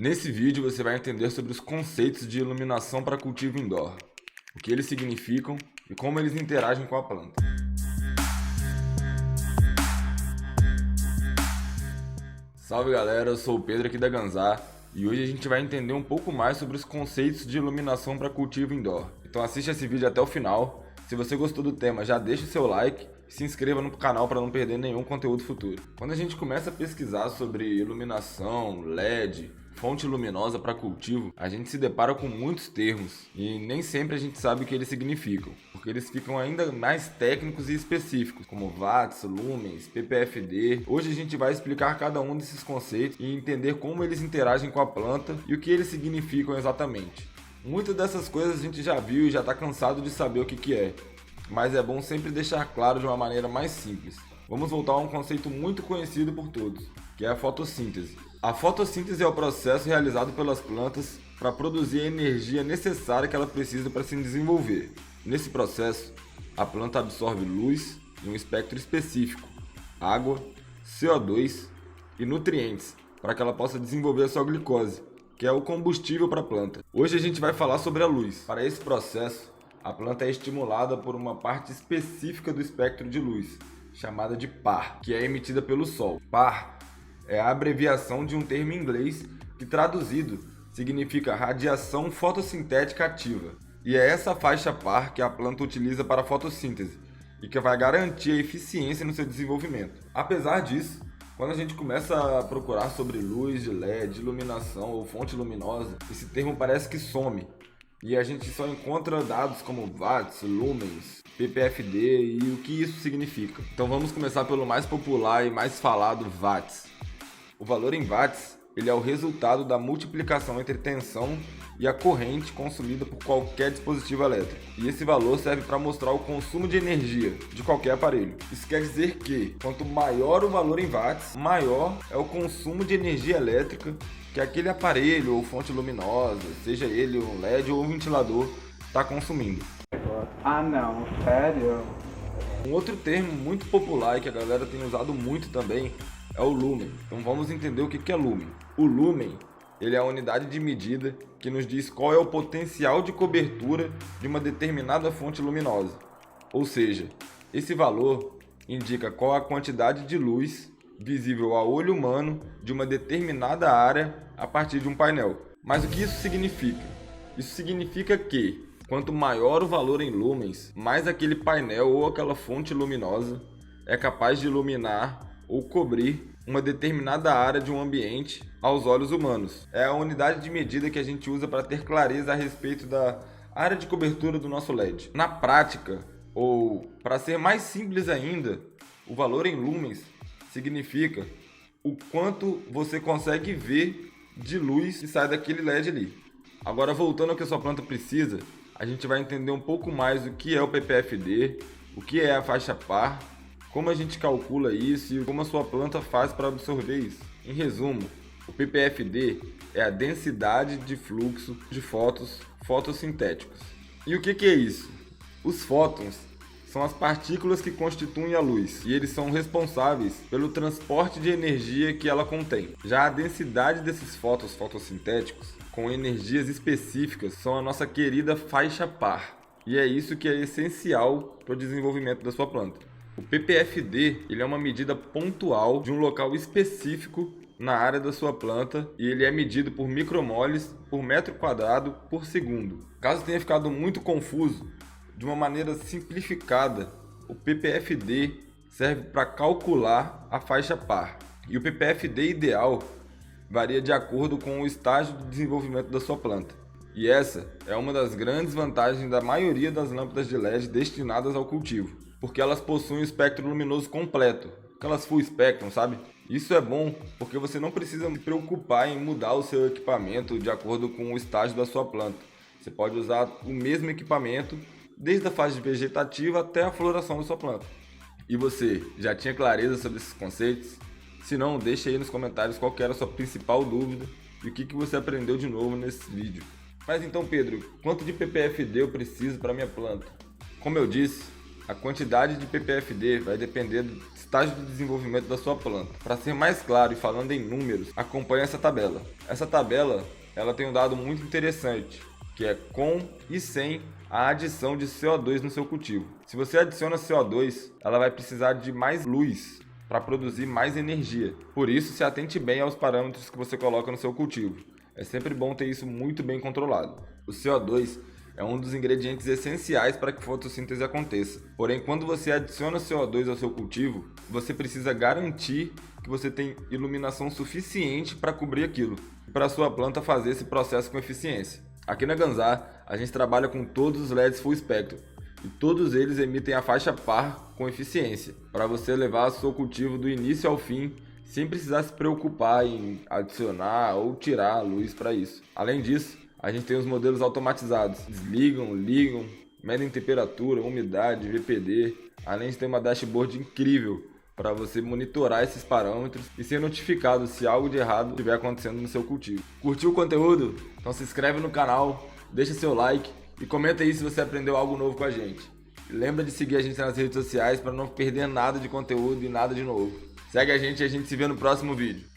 Nesse vídeo você vai entender sobre os conceitos de iluminação para cultivo indoor, o que eles significam e como eles interagem com a planta. Salve galera, eu sou o Pedro aqui da Ganzá e hoje a gente vai entender um pouco mais sobre os conceitos de iluminação para cultivo indoor. Então assiste esse vídeo até o final. Se você gostou do tema, já deixa o seu like e se inscreva no canal para não perder nenhum conteúdo futuro. Quando a gente começa a pesquisar sobre iluminação, LED, fonte luminosa para cultivo, a gente se depara com muitos termos e nem sempre a gente sabe o que eles significam, porque eles ficam ainda mais técnicos e específicos, como watts, lumens, ppfd. Hoje a gente vai explicar cada um desses conceitos e entender como eles interagem com a planta e o que eles significam exatamente. Muitas dessas coisas a gente já viu e já está cansado de saber o que é, mas é bom sempre deixar claro de uma maneira mais simples. Vamos voltar a um conceito muito conhecido por todos, que é a fotossíntese. A fotossíntese é o processo realizado pelas plantas para produzir a energia necessária que ela precisa para se desenvolver. Nesse processo, a planta absorve luz em um espectro específico, água, CO2 e nutrientes, para que ela possa desenvolver a sua glicose, que é o combustível para a planta. Hoje a gente vai falar sobre a luz. Para esse processo, a planta é estimulada por uma parte específica do espectro de luz, chamada de PAR, que é emitida pelo Sol. PAR é a abreviação de um termo em inglês que, traduzido, significa radiação fotossintética ativa. E é essa faixa PAR que a planta utiliza para a fotossíntese e que vai garantir a eficiência no seu desenvolvimento. Apesar disso, quando a gente começa a procurar sobre luz de LED, iluminação ou fonte luminosa, esse termo parece que some. E a gente só encontra dados como watts, lumens, ppfd e o que isso significa. Então vamos começar pelo mais popular e mais falado, watts. O valor em watts ele é o resultado da multiplicação entre tensão e a corrente consumida por qualquer dispositivo elétrico. E esse valor serve para mostrar o consumo de energia de qualquer aparelho. Isso quer dizer que, quanto maior o valor em watts, maior é o consumo de energia elétrica que aquele aparelho ou fonte luminosa, seja ele um LED ou um ventilador, está consumindo. Ah não, sério? Um outro termo muito popular e que a galera tem usado muito também é o lumen. Então vamos entender o que é lumen. O lumen ele é a unidade de medida que nos diz qual é o potencial de cobertura de uma determinada fonte luminosa. Ou seja, esse valor indica qual a quantidade de luz visível a olho humano de uma determinada área a partir de um painel. Mas o que isso significa? Isso significa que, quanto maior o valor em lumens, mais aquele painel ou aquela fonte luminosa é capaz de iluminar ou cobrir uma determinada área de um ambiente aos olhos humanos. É a unidade de medida que a gente usa para ter clareza a respeito da área de cobertura do nosso LED. Na prática, ou para ser mais simples ainda, o valor em lumens significa o quanto você consegue ver de luz que sai daquele LED ali. Agora, voltando ao que a sua planta precisa, a gente vai entender um pouco mais o que é o ppfd, o que é a faixa PAR, como a gente calcula isso e como a sua planta faz para absorver isso. Em resumo, o ppfd é a densidade de fluxo de fótons fotossintéticos. E o que é isso? Os fótons são as partículas que constituem a luz e eles são responsáveis pelo transporte de energia que ela contém. Já a densidade desses fótons fotossintéticos com energias específicas são a nossa querida faixa PAR. E é isso que é essencial para o desenvolvimento da sua planta. O ppfd ele é uma medida pontual de um local específico na área da sua planta e ele é medido por micromoles por metro quadrado por segundo. Caso tenha ficado muito confuso, de uma maneira simplificada, o ppfd serve para calcular a faixa PAR. E o ppfd ideal varia de acordo com o estágio de desenvolvimento da sua planta. E essa é uma das grandes vantagens da maioria das lâmpadas de LED destinadas ao cultivo, porque elas possuem o espectro luminoso completo, aquelas full spectrum, sabe? Isso é bom porque você não precisa se preocupar em mudar o seu equipamento de acordo com o estágio da sua planta. Você pode usar o mesmo equipamento desde a fase vegetativa até a floração da sua planta. E você, já tinha clareza sobre esses conceitos? Se não, deixa aí nos comentários qual que era a sua principal dúvida e o que você aprendeu de novo nesse vídeo. Mas então, Pedro, quanto de ppfd eu preciso para minha planta? Como eu disse, a quantidade de ppfd vai depender do estágio de desenvolvimento da sua planta. Para ser mais claro e falando em números, acompanhe essa tabela. Essa tabela ela tem um dado muito interessante, que é com e sem a adição de CO2 no seu cultivo. Se você adiciona CO2, ela vai precisar de mais luz para produzir mais energia. Por isso, se atente bem aos parâmetros que você coloca no seu cultivo. É sempre bom ter isso muito bem controlado. O CO2 é um dos ingredientes essenciais para que a fotossíntese aconteça. Porém, quando você adiciona CO2 ao seu cultivo, você precisa garantir que você tem iluminação suficiente para cobrir aquilo, para a sua planta fazer esse processo com eficiência. Aqui na Ganzar, a gente trabalha com todos os LEDs Full Spectrum e todos eles emitem a faixa par com eficiência, para você levar o seu cultivo do início ao fim sem precisar se preocupar em adicionar ou tirar a luz para isso. Além disso, a gente tem os modelos automatizados, desligam, ligam, medem temperatura, umidade, VPD, além de ter uma dashboard incrível para você monitorar esses parâmetros e ser notificado se algo de errado estiver acontecendo no seu cultivo. Curtiu o conteúdo? Então se inscreve no canal, deixa seu like e comenta aí se você aprendeu algo novo com a gente. E lembra de seguir a gente nas redes sociais para não perder nada de conteúdo e nada de novo. Segue a gente e a gente se vê no próximo vídeo.